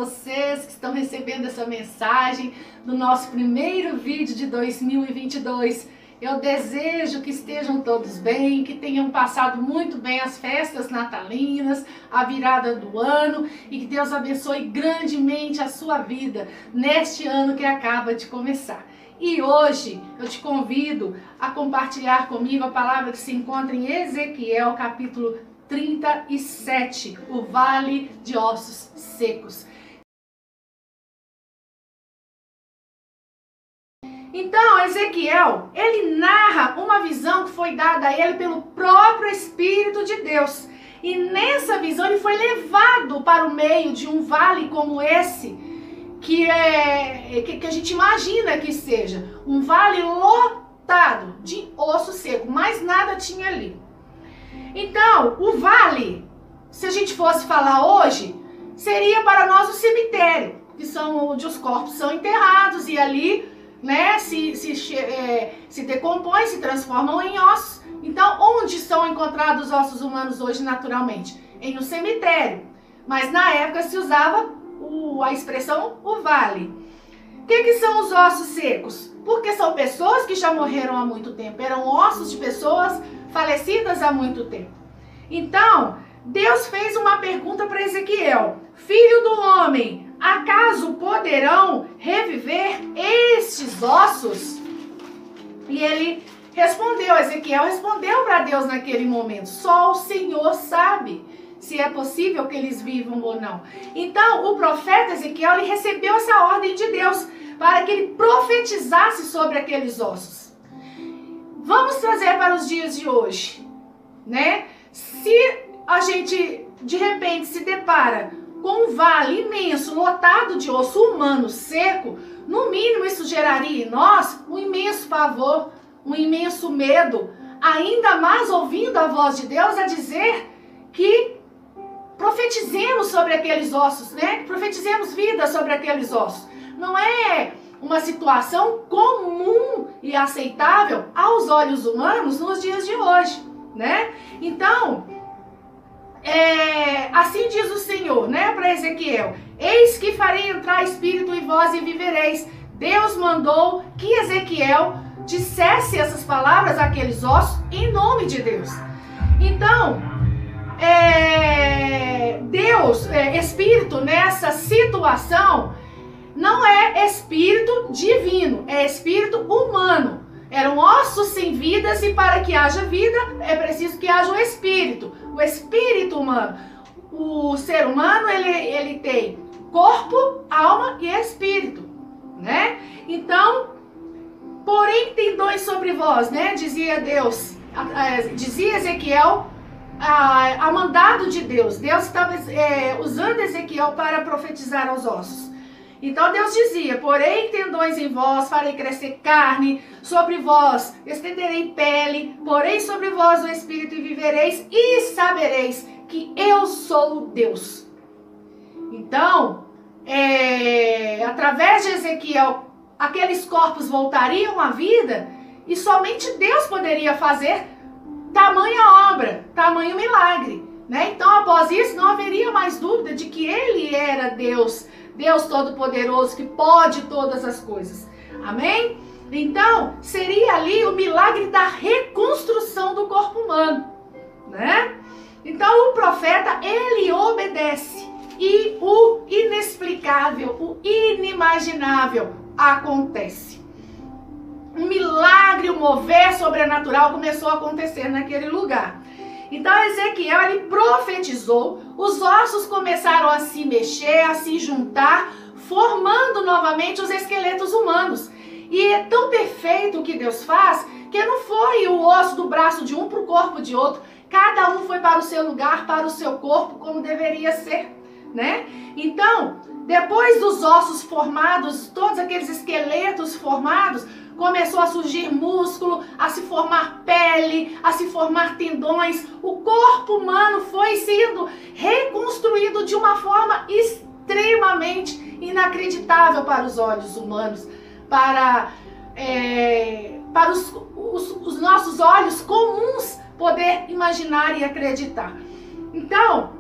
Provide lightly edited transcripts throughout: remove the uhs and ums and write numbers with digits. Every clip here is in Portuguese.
Vocês que estão recebendo essa mensagem do nosso primeiro vídeo de 2022. Eu desejo que estejam todos bem, que tenham passado muito bem as festas natalinas, a virada do ano e que Deus abençoe grandemente a sua vida neste ano que acaba de começar. E hoje eu te convido a compartilhar comigo a palavra que se encontra em Ezequiel capítulo 37, o Vale de Ossos Secos. Então, Ezequiel, ele narra uma visão que foi dada a ele pelo próprio Espírito de Deus. E nessa visão ele foi levado para o meio de um vale como esse, que a gente imagina que seja um vale lotado de osso seco, mas nada tinha ali. Então, o vale, se a gente fosse falar hoje, seria para nós o cemitério, que são onde os corpos são enterrados e ali, né, se decompõem, se transformam em ossos. Então, onde são encontrados os ossos humanos hoje naturalmente? Em um cemitério. Mas na época se usava a expressão o vale. O que são os ossos secos? Porque são pessoas que já morreram há muito tempo. Eram ossos de pessoas falecidas há muito tempo. Então, Deus fez uma pergunta para Ezequiel: filho do homem, acaso poderão reviver estes ossos? E ele respondeu, Ezequiel respondeu para Deus naquele momento: só o Senhor sabe se é possível que eles vivam ou não. Então, o profeta Ezequiel, ele recebeu essa ordem de Deus para que ele profetizasse sobre aqueles ossos. Vamos trazer para os dias de hoje, né? Se a gente, de repente, se depara com um vale imenso, lotado de osso humano seco, no mínimo isso geraria em nós um imenso pavor, um imenso medo, ainda mais ouvindo a voz de Deus a dizer que profetizemos sobre aqueles ossos, né? Profetizemos vida sobre aqueles ossos. Não é uma situação comum e aceitável aos olhos humanos nos dias de hoje, né? Então, assim diz o Senhor, né, para Ezequiel: eis que farei entrar espírito em vós e vivereis. Deus mandou que Ezequiel dissesse essas palavras àqueles ossos em nome de Deus. Então, Deus, espírito nessa situação não é espírito divino, é espírito humano. Eram ossos sem vidas e para que haja vida é preciso que haja um espírito, o espírito humano. O ser humano ele tem corpo, alma e espírito, né? Então, porém tendões sobre vós, né? Dizia Deus, dizia Ezequiel, a mandado de Deus. Deus estava usando Ezequiel para profetizar aos ossos. Então Deus dizia: porém tendões em vós, farei crescer carne, sobre vós estenderei pele, porém sobre vós o espírito e vivereis, e sabereis que eu sou Deus. Então, através de Ezequiel, aqueles corpos voltariam à vida e somente Deus poderia fazer tamanha obra, tamanho milagre, né? Então, após isso, não haveria mais dúvida de que ele era Deus, Deus Todo-Poderoso, que pode todas as coisas. Amém? Então, seria ali o milagre da reconstrução do corpo humano, né? Então, o profeta, ele obedece e o inexplicável, o inimaginável acontece. Um milagre, um mover sobrenatural começou a acontecer naquele lugar. Então Ezequiel, ele profetizou, os ossos começaram a se mexer, a se juntar, formando novamente os esqueletos humanos. E é tão perfeito o que Deus faz, que não foi o osso do braço de um para o corpo de outro. Cada um foi para o seu lugar, para o seu corpo, como deveria ser, né? Então, depois dos ossos formados, todos aqueles esqueletos formados, começou a surgir músculo, a se formar pele, a se formar tendões. O corpo humano foi sendo reconstruído de uma forma extremamente inacreditável para os olhos humanos, para os nossos olhos comuns poder imaginar e acreditar. Então,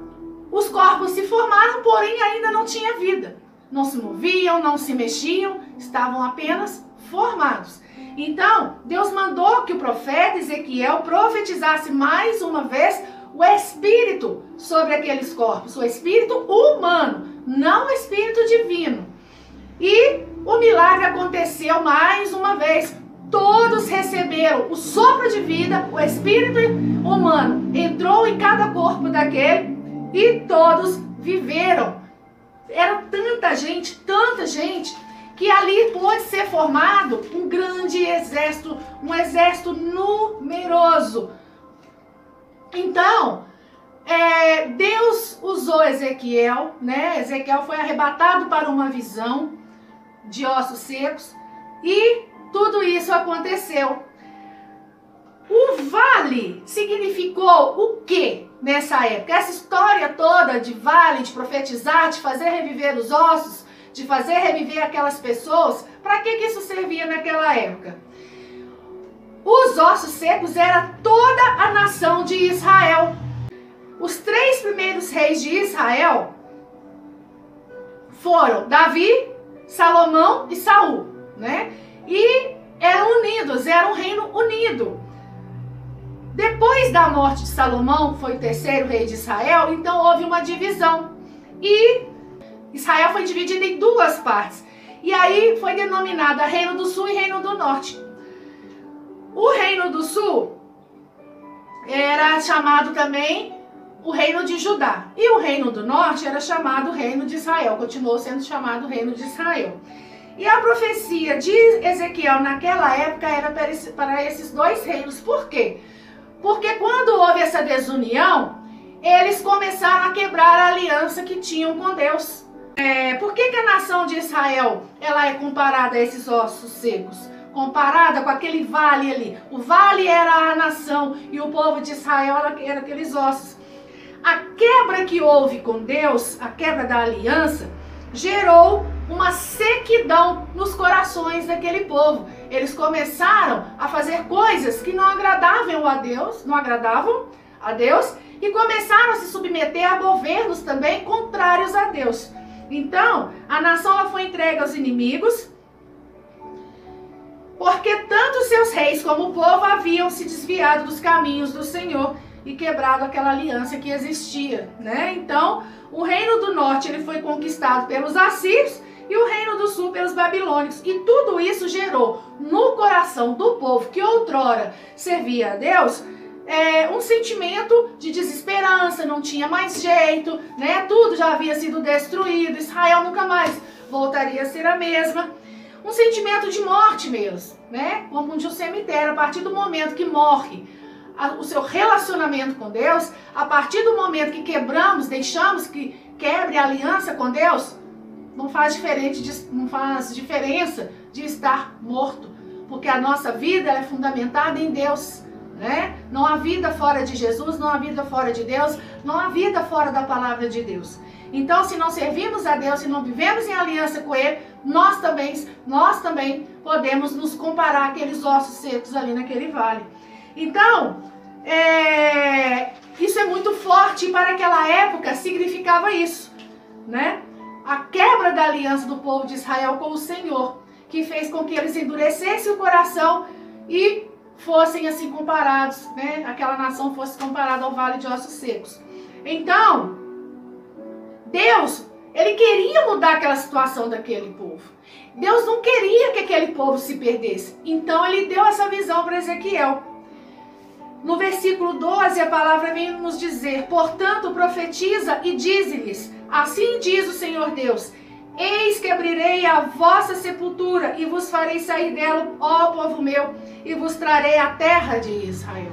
os corpos se formaram, porém ainda não tinha vida. Não se moviam, não se mexiam, estavam apenas formados. Então, Deus mandou que o profeta Ezequiel profetizasse mais uma vez o espírito sobre aqueles corpos, o espírito humano, não o espírito divino. E o milagre aconteceu mais uma vez. Todos receberam o sopro de vida, o espírito humano entrou em cada corpo daquele e todos viveram. Era tanta gente, que ali pôde ser formado um grande exército, um exército numeroso. Então, Deus usou Ezequiel, né? Ezequiel foi arrebatado para uma visão de ossos secos e tudo isso aconteceu. O vale significou o quê nessa época? Essa história toda de vale, de profetizar, de fazer reviver os ossos, de fazer reviver aquelas pessoas, para que isso servia naquela época? Os ossos secos era toda a nação de Israel. Os 3 primeiros reis de Israel foram Davi, Salomão e Saul, né? E eram unidos, era um reino unido. Depois da morte de Salomão, que foi o 3º rei de Israel, então houve uma divisão. E Israel foi dividido em 2 partes. E aí foi denominada Reino do Sul e Reino do Norte. O Reino do Sul era chamado também o Reino de Judá. E o Reino do Norte era chamado Reino de Israel. Continuou sendo chamado Reino de Israel. E a profecia de Ezequiel naquela época era para esses 2 reinos. Por quê? Porque quando houve essa desunião, eles começaram a quebrar a aliança que tinham com Deus. Por que a nação de Israel ela é comparada a esses ossos secos? Comparada com aquele vale ali. O vale era a nação e o povo de Israel era aqueles ossos. A quebra que houve com Deus, a quebra da aliança, gerou uma sequidão nos corações daquele povo. Eles começaram a fazer coisas que não agradavam a Deus e começaram a se submeter a governos também contrários a Deus. Então, a nação ela foi entregue aos inimigos, porque tanto seus reis como o povo haviam se desviado dos caminhos do Senhor e quebrado aquela aliança que existia, né? Então, o reino do norte ele foi conquistado pelos assírios e o reino do sul pelos babilônicos. E tudo isso gerou no coração do povo que outrora servia a Deus um sentimento de desesperança, não tinha mais jeito, né? Tudo já havia sido destruído, Israel nunca mais voltaria a ser a mesma. Um sentimento de morte mesmo, né? Como de um cemitério. A partir do momento que morre o seu relacionamento com Deus, a partir do momento que quebramos, deixamos que quebre a aliança com Deus, não faz diferença de estar morto, porque a nossa vida é fundamentada em Deus, né? Não há vida fora de Jesus, não há vida fora de Deus, não há vida fora da palavra de Deus. Então, se não servimos a Deus, se não vivemos em aliança com Ele, nós também podemos nos comparar àqueles ossos secos ali naquele vale. Então, isso é muito forte e para aquela época significava isso, né? A quebra da aliança do povo de Israel com o Senhor, que fez com que eles endurecessem o coração e fossem assim comparados, né? Aquela nação fosse comparada ao vale de ossos secos. Então, Deus, Ele queria mudar aquela situação daquele povo. Deus não queria que aquele povo se perdesse. Então, Ele deu essa visão para Ezequiel. No versículo 12, a palavra vem nos dizer: portanto, profetiza e dize-lhes, assim diz o Senhor Deus, eis que abrirei a vossa sepultura e vos farei sair dela, ó povo meu, e vos trarei a terra de Israel.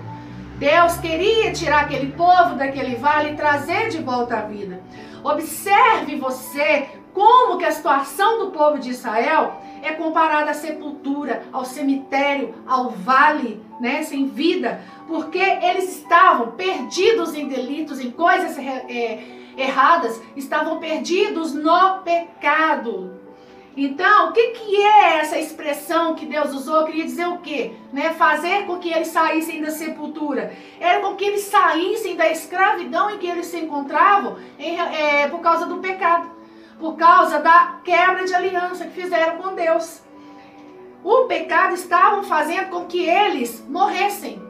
Deus queria tirar aquele povo daquele vale e trazer de volta a vida. Observe você como que a situação do povo de Israel é comparada à sepultura, ao cemitério, ao vale, né, sem vida, porque eles estavam perdidos em delitos, em coisas erradas, estavam perdidos no pecado. Então, o que é essa expressão que Deus usou? Queria dizer o quê? Né? Fazer com que eles saíssem da sepultura. Era com que eles saíssem da escravidão em que eles se encontravam por causa do pecado. Por causa da quebra de aliança que fizeram com Deus. O pecado estava fazendo com que eles morressem.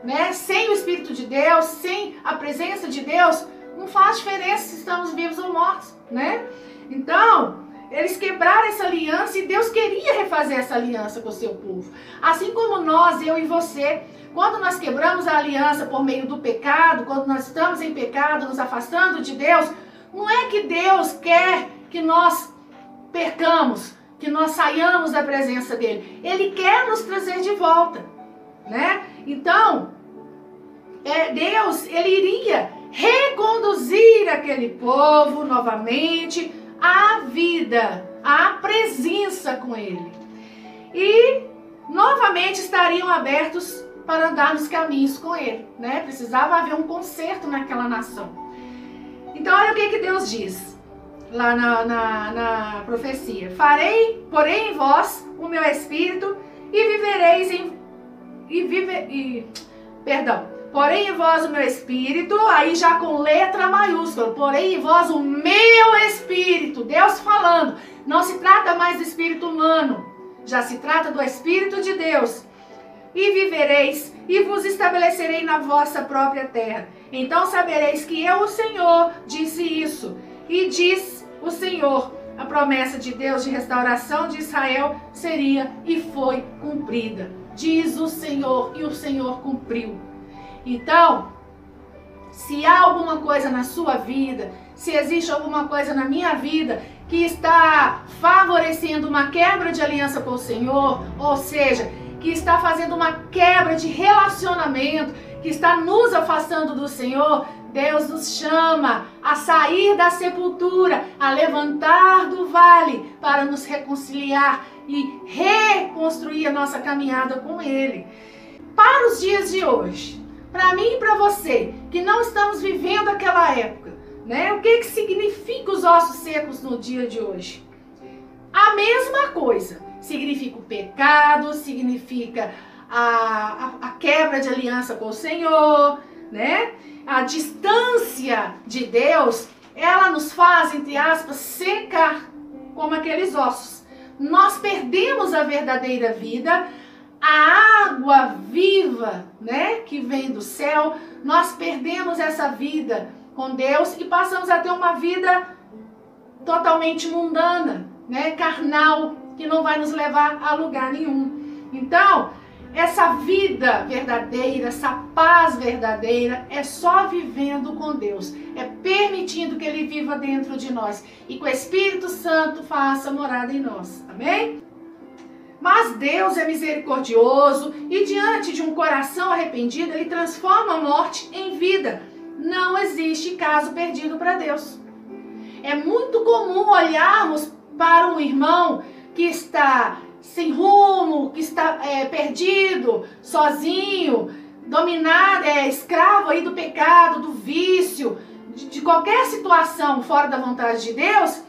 Né? Sem o Espírito de Deus, sem a presença de Deus, não faz diferença se estamos vivos ou mortos. Né? Então, eles quebraram essa aliança e Deus queria refazer essa aliança com o seu povo. Assim como nós, eu e você, quando nós quebramos a aliança por meio do pecado, quando nós estamos em pecado, nos afastando de Deus, não é que Deus quer que nós percamos, que nós saiamos da presença dele. Ele quer nos trazer de volta, né? Então, Deus, ele iria reconduzir aquele povo novamente à vida, à presença com ele. E novamente estariam abertos para andar nos caminhos com ele, né? Precisava haver um conserto naquela nação. Então, olha o que Deus diz lá na profecia. Porém em vós o meu espírito e vivereis porém em vós o meu espírito, aí já com letra maiúscula, porém em vós o meu espírito, Deus falando, não se trata mais do espírito humano, já se trata do Espírito de Deus. E vivereis e vos estabelecerei na vossa própria terra. Então sabereis que eu, o Senhor, disse isso. E diz o Senhor, a promessa de Deus de restauração de Israel seria e foi cumprida. Diz o Senhor, e o Senhor cumpriu. Então, se há alguma coisa na sua vida, se existe alguma coisa na minha vida que está favorecendo uma quebra de aliança com o Senhor, ou seja, que está fazendo uma quebra de relacionamento, que está nos afastando do Senhor, Deus nos chama a sair da sepultura, a levantar do vale para nos reconciliar e reconstruir a nossa caminhada com Ele. Para os dias de hoje, para mim e para você, que não estamos vivendo aquela época, né? O que significa os ossos secos no dia de hoje? A mesma coisa. Significa o pecado, significa a quebra de aliança com o Senhor, né? A distância de Deus, ela nos faz, entre aspas, secar como aqueles ossos. Nós perdemos a verdadeira vida, a água viva, né, que vem do céu. Nós perdemos essa vida com Deus e passamos a ter uma vida totalmente mundana, né, carnal, que não vai nos levar a lugar nenhum. Então, essa vida verdadeira, essa paz verdadeira, é só vivendo com Deus. É permitindo que Ele viva dentro de nós. E que o Espírito Santo faça morada em nós. Amém? Mas Deus é misericordioso e diante de um coração arrependido, Ele transforma a morte em vida. Não existe caso perdido para Deus. É muito comum olharmos para um irmão que está sem rumo, que está perdido, sozinho, dominado, escravo aí do pecado, do vício, de qualquer situação fora da vontade de Deus,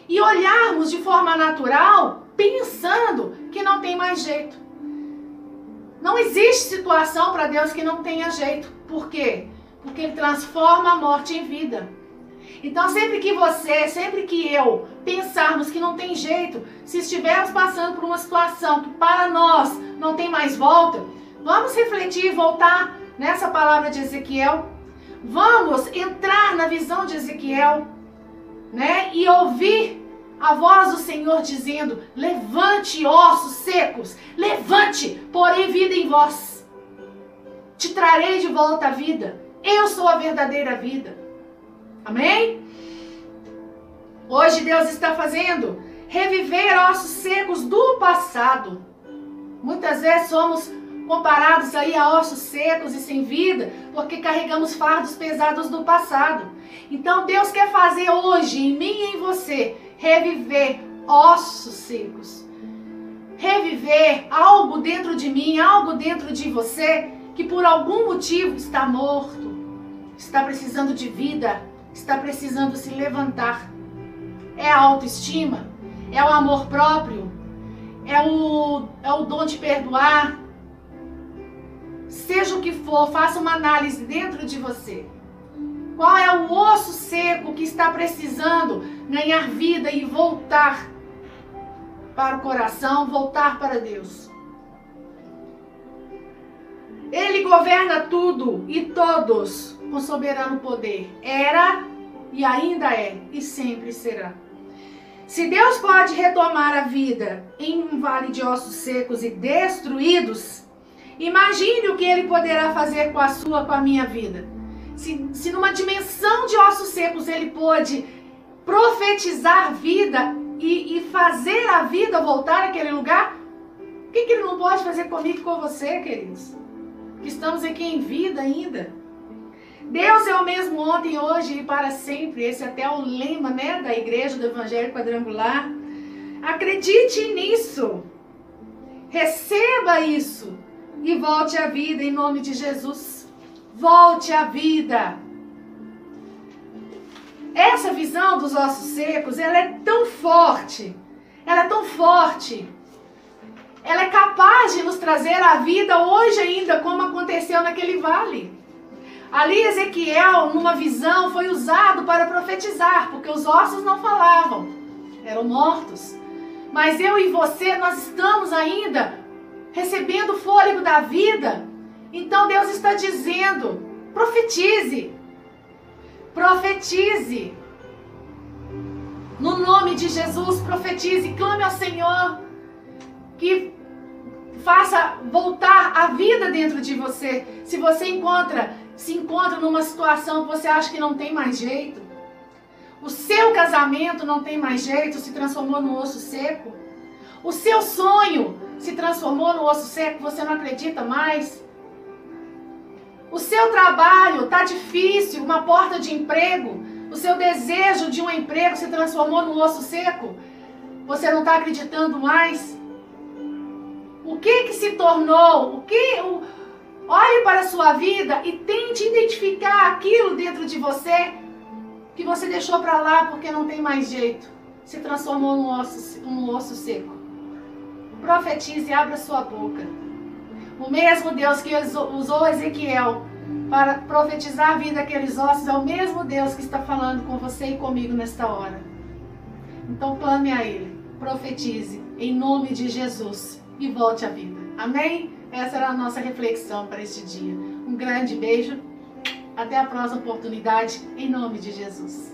e olharmos de forma natural, pensando que não tem mais jeito. Não existe situação para Deus que não tenha jeito. Por quê? Porque Ele transforma a morte em vida. Então, sempre que eu pensarmos que não tem jeito, se estivermos passando por uma situação que para nós não tem mais volta, vamos refletir e voltar nessa palavra de Ezequiel. Vamos entrar na visão de Ezequiel, né? E ouvir a voz do Senhor dizendo: levante, ossos secos, levante, porém vida em vós. Te trarei de volta a vida. Eu sou a verdadeira vida. Amém? Hoje Deus está fazendo reviver ossos secos do passado. Muitas vezes somos comparados aí a ossos secos e sem vida, porque carregamos fardos pesados do passado. Então Deus quer fazer hoje, em mim e em você, reviver ossos secos. Reviver algo dentro de mim, algo dentro de você, que por algum motivo está morto, está precisando de vida, está precisando se levantar. É a autoestima, É o amor próprio? É o dom de perdoar? Seja o que for, faça uma análise dentro de você. Qual é o osso seco que está precisando ganhar vida e voltar para o coração, voltar para Deus? Ele governa tudo e todos com soberano poder. Era e ainda é e sempre será. Se Deus pode retomar a vida em um vale de ossos secos e destruídos, imagine o que Ele poderá fazer com a sua, com a minha vida. Se numa dimensão de ossos secos Ele pôde profetizar vida e fazer a vida voltar àquele lugar, o que Ele não pode fazer comigo e com você, queridos? Que estamos aqui em vida ainda. Deus é o mesmo ontem, hoje e para sempre. Esse até é o lema, né, da igreja do Evangelho Quadrangular. Acredite nisso. Receba isso. E volte à vida em nome de Jesus. Volte à vida. Essa visão dos ossos secos, ela é tão forte. Ela é tão forte. Ela é capaz de nos trazer a vida hoje ainda, como aconteceu naquele vale. Ali Ezequiel, numa visão, foi usado para profetizar, porque os ossos não falavam, eram mortos. Mas eu e você, nós estamos ainda recebendo o fôlego da vida. Então Deus está dizendo, profetize. Profetize. No nome de Jesus, profetize, clame ao Senhor que faça voltar a vida dentro de você. Se você se encontra numa situação que você acha que não tem mais jeito, o seu casamento não tem mais jeito, se transformou no osso seco, o seu sonho se transformou no osso seco, você não acredita mais, o seu trabalho está difícil, uma porta de emprego, o seu desejo de um emprego se transformou no osso seco, você não está acreditando mais. O que se tornou? Olhe para a sua vida e tente identificar aquilo dentro de você que você deixou para lá porque não tem mais jeito. Se transformou num osso seco. Profetize e abra sua boca. O mesmo Deus que usou Ezequiel para profetizar a vida daqueles ossos é o mesmo Deus que está falando com você e comigo nesta hora. Então clame a Ele. Profetize em nome de Jesus. E volte à vida. Amém? Essa era a nossa reflexão para este dia. Um grande beijo. Até a próxima oportunidade. Em nome de Jesus.